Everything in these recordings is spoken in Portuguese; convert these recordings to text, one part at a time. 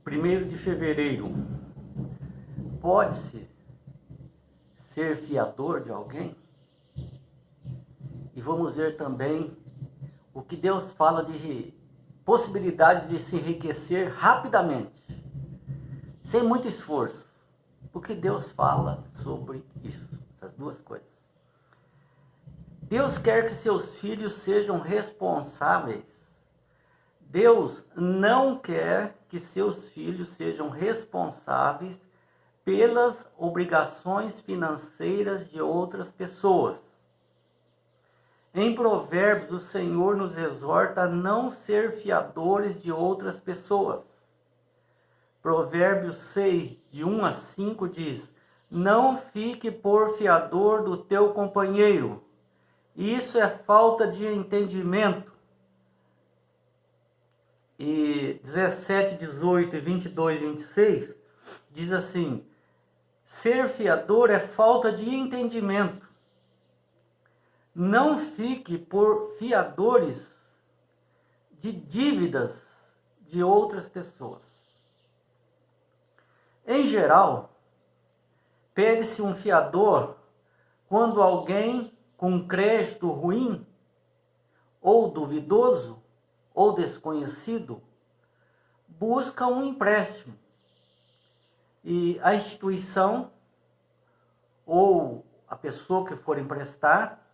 1º de fevereiro, pode-se ser fiador de alguém? E vamos ver também o que Deus fala de possibilidade de se enriquecer rapidamente, sem muito esforço. O que Deus fala sobre isso, essas duas coisas. Deus quer que seus filhos sejam responsáveis. Deus não quer que seus filhos sejam responsáveis pelas obrigações financeiras de outras pessoas. Em Provérbios, o Senhor nos exorta a não ser fiadores de outras pessoas. Provérbios 6, de 1 a 5 diz: não fique por fiador do teu companheiro. Isso é falta de entendimento. E 17, 18, 22 e 26 diz assim: ser fiador é falta de entendimento. Não fique por fiadores de dívidas de outras pessoas. Em geral, pede-se um fiador quando alguém com crédito ruim, ou duvidoso, ou desconhecido, busca um empréstimo. E a instituição, ou a pessoa que for emprestar,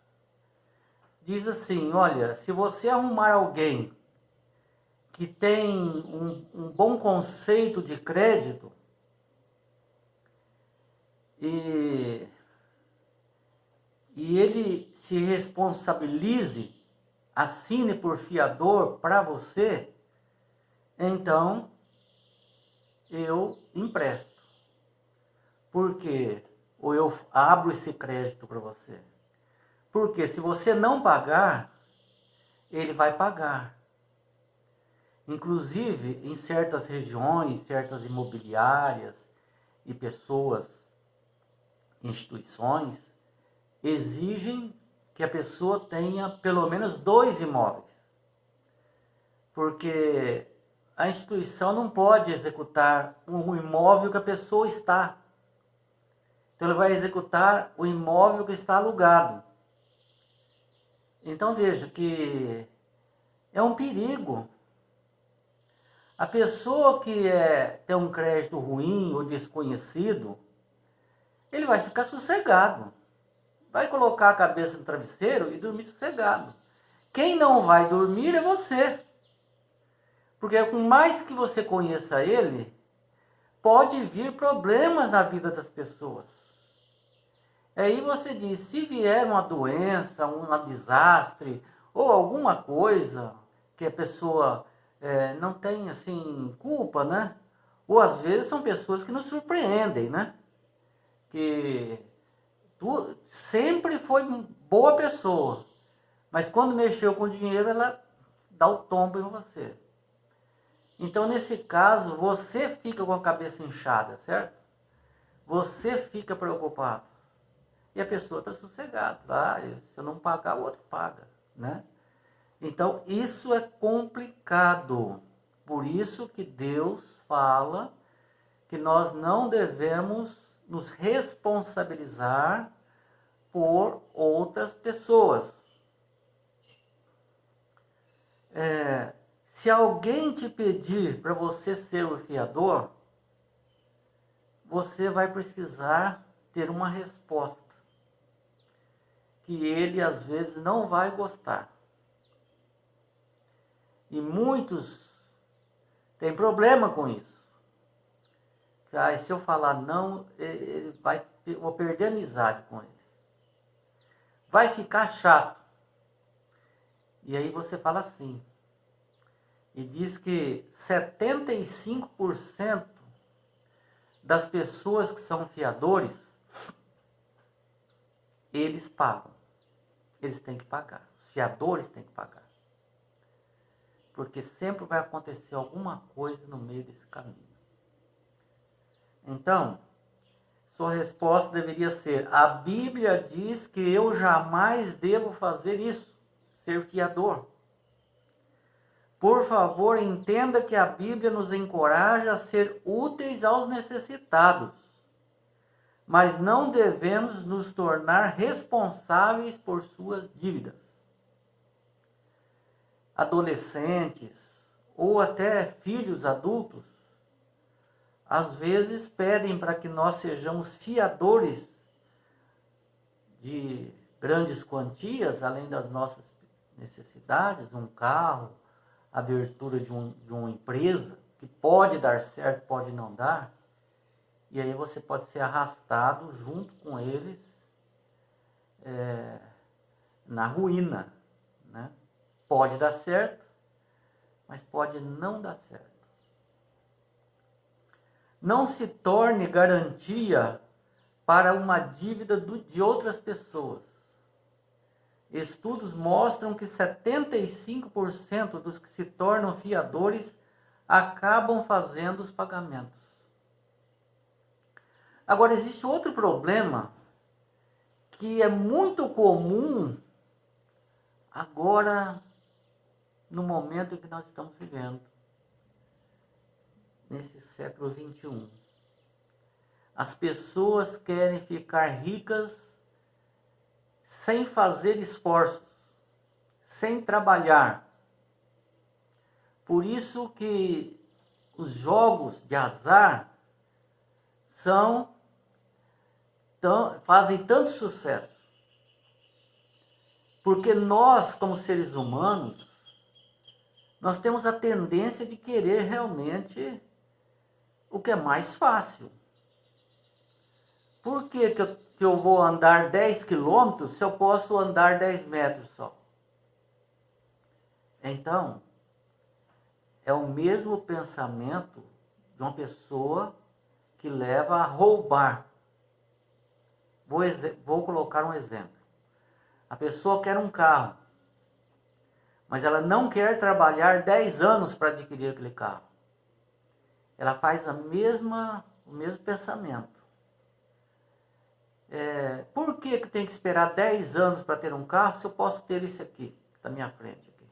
diz assim: olha, se você arrumar alguém que tem um bom conceito de crédito, e ele se responsabilize, assine por fiador para você, então eu empresto. Porque ou eu abro esse crédito para você. Porque se você não pagar, ele vai pagar. Inclusive, em certas regiões, certas imobiliárias e pessoas, instituições, exigem que a pessoa tenha pelo menos 2 imóveis. Porque a instituição não pode executar um imóvel que a pessoa está. Então, ele vai executar o imóvel que está alugado. Então, veja que é um perigo. A pessoa que tem um crédito ruim ou desconhecido, ele vai ficar sossegado. Vai colocar a cabeça no travesseiro e dormir sossegado. Quem não vai dormir é você. Porque por mais que você conheça ele, pode vir problemas na vida das pessoas. Aí você diz, se vier uma doença, um desastre, ou alguma coisa que a pessoa não tem assim, culpa, né? Ou às vezes são pessoas que nos surpreendem, né? Que tu sempre foi boa pessoa, mas quando mexeu com dinheiro, ela dá o tombo em você. Então, nesse caso, você fica com a cabeça inchada, certo? Você fica preocupado. E a pessoa está sossegada. Se eu não pagar, o outro paga, né? Então, isso é complicado. Por isso que Deus fala que nós não devemos nos responsabilizar por outras pessoas. Se alguém te pedir para você ser o fiador, você vai precisar ter uma resposta que ele às vezes não vai gostar. E muitos têm problema com isso. Se eu falar não, eu vou perder amizade com ele. Vai ficar chato. E aí você fala assim. E diz que 75% das pessoas que são fiadores, eles pagam. Eles têm que pagar. Os fiadores têm que pagar. Porque sempre vai acontecer alguma coisa no meio desse caminho. Então, sua resposta deveria ser: a Bíblia diz que eu jamais devo fazer isso, ser fiador. Por favor, entenda que a Bíblia nos encoraja a ser úteis aos necessitados, mas não devemos nos tornar responsáveis por suas dívidas. Adolescentes ou até filhos adultos, às vezes pedem para que nós sejamos fiadores de grandes quantias, além das nossas necessidades, um carro, a abertura de uma empresa, que pode dar certo, pode não dar, e aí você pode ser arrastado junto com eles na ruína, né? Pode dar certo, mas pode não dar certo. Não se torne garantia para uma dívida de outras pessoas. Estudos mostram que 75% dos que se tornam fiadores acabam fazendo os pagamentos. Agora, existe outro problema que é muito comum agora, no momento em que nós estamos vivendo, nesse século 21. As pessoas querem ficar ricas sem fazer esforços, sem trabalhar. Por isso que os jogos de azar fazem tanto sucesso. Porque nós, como seres humanos, nós temos a tendência de querer realmente o que é mais fácil. Por que eu vou andar 10 quilômetros se eu posso andar 10 metros só? Então, é o mesmo pensamento de uma pessoa que leva a roubar. Vou colocar um exemplo. A pessoa quer um carro, mas ela não quer trabalhar 10 anos para adquirir aquele carro. Ela faz o mesmo pensamento. Por que tem que esperar 10 anos para ter um carro se eu posso ter esse aqui, que está à minha frente? Aqui?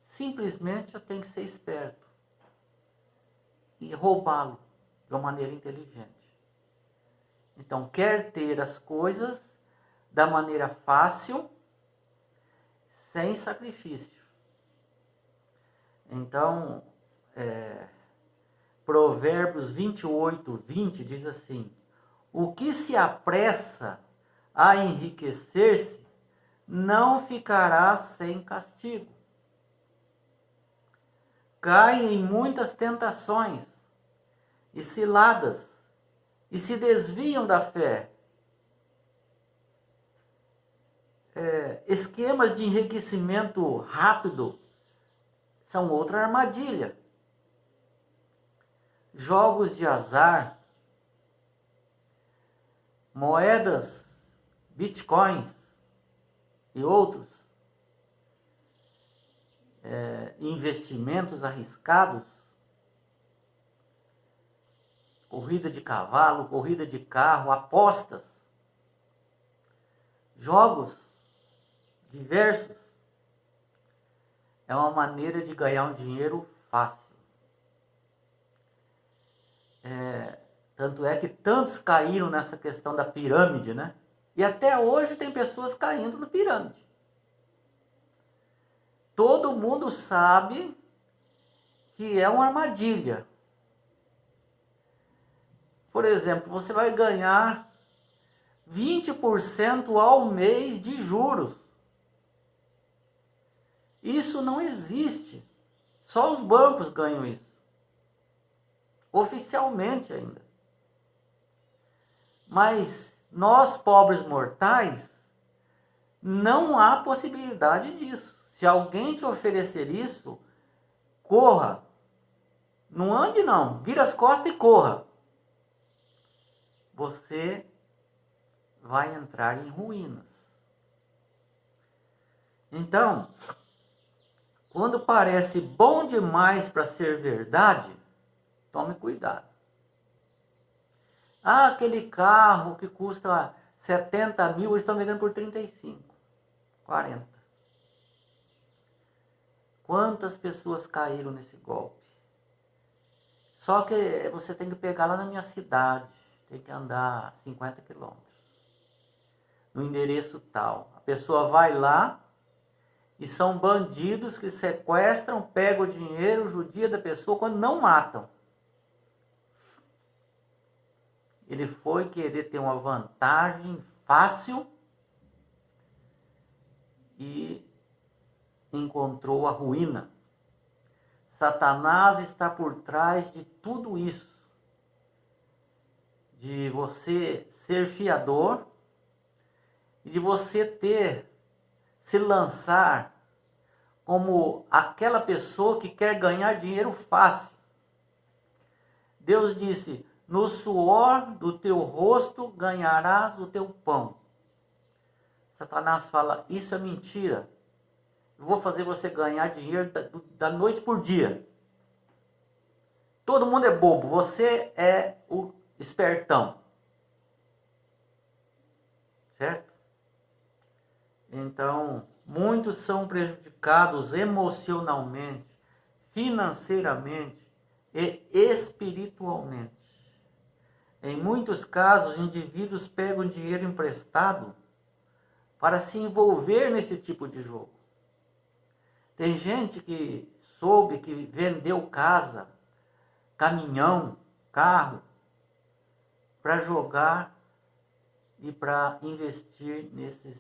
Simplesmente eu tenho que ser esperto e roubá-lo de uma maneira inteligente. Então, quer ter as coisas da maneira fácil, sem sacrifício. Então, Provérbios 28:20 diz assim: o que se apressa a enriquecer-se não ficará sem castigo. Cai em muitas tentações e ciladas e se desviam da fé. Esquemas de enriquecimento rápido são outra armadilha. Jogos de azar, moedas, bitcoins e outros, investimentos arriscados, corrida de cavalo, corrida de carro, apostas, jogos diversos, é uma maneira de ganhar um dinheiro fácil. Tanto é que tantos caíram nessa questão da pirâmide, né? E até hoje tem pessoas caindo na pirâmide. Todo mundo sabe que é uma armadilha. Por exemplo, você vai ganhar 20% ao mês de juros. Isso não existe. Só os bancos ganham isso. Oficialmente ainda. Mas nós, pobres mortais, não há possibilidade disso. Se alguém te oferecer isso, corra. Não ande não, vira as costas e corra. Você vai entrar em ruínas. Então, quando parece bom demais para ser verdade, tome cuidado. Aquele carro que custa 70 mil, eles estão vendendo por 35, 40. Quantas pessoas caíram nesse golpe? Só que você tem que pegar lá na minha cidade, tem que andar 50 quilômetros, no endereço tal. A pessoa vai lá e são bandidos que sequestram, pegam o dinheiro, judia da pessoa quando não matam. Ele foi querer ter uma vantagem fácil e encontrou a ruína. Satanás está por trás de tudo isso. De você ser fiador e de você se lançar como aquela pessoa que quer ganhar dinheiro fácil. Deus disse: no suor do teu rosto ganharás o teu pão. Satanás fala: isso é mentira. Eu vou fazer você ganhar dinheiro da noite por dia. Todo mundo é bobo, você é o espertão. Certo? Então, muitos são prejudicados emocionalmente, financeiramente e espiritualmente. Em muitos casos, indivíduos pegam dinheiro emprestado para se envolver nesse tipo de jogo. Tem gente que soube que vendeu casa, caminhão, carro, para jogar e para investir nesses.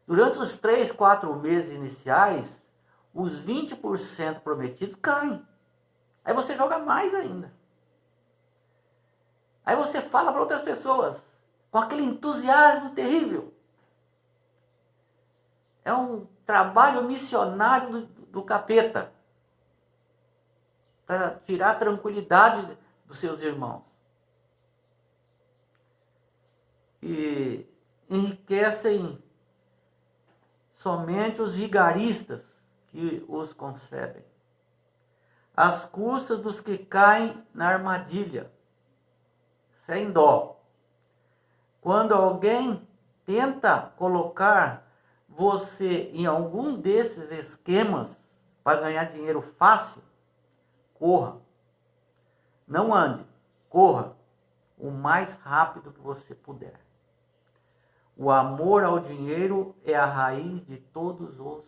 Durante os 3, 4 meses iniciais, os 20% prometidos caem. Aí você joga mais ainda. Aí você fala para outras pessoas, com aquele entusiasmo terrível. É um trabalho missionário do capeta, para tirar a tranquilidade dos seus irmãos. E enriquecem somente os vigaristas que os concebem, às custas dos que caem na armadilha, sem dó. Quando alguém tenta colocar você em algum desses esquemas para ganhar dinheiro fácil, corra. Não ande, corra o mais rápido que você puder. O amor ao dinheiro é a raiz de todos os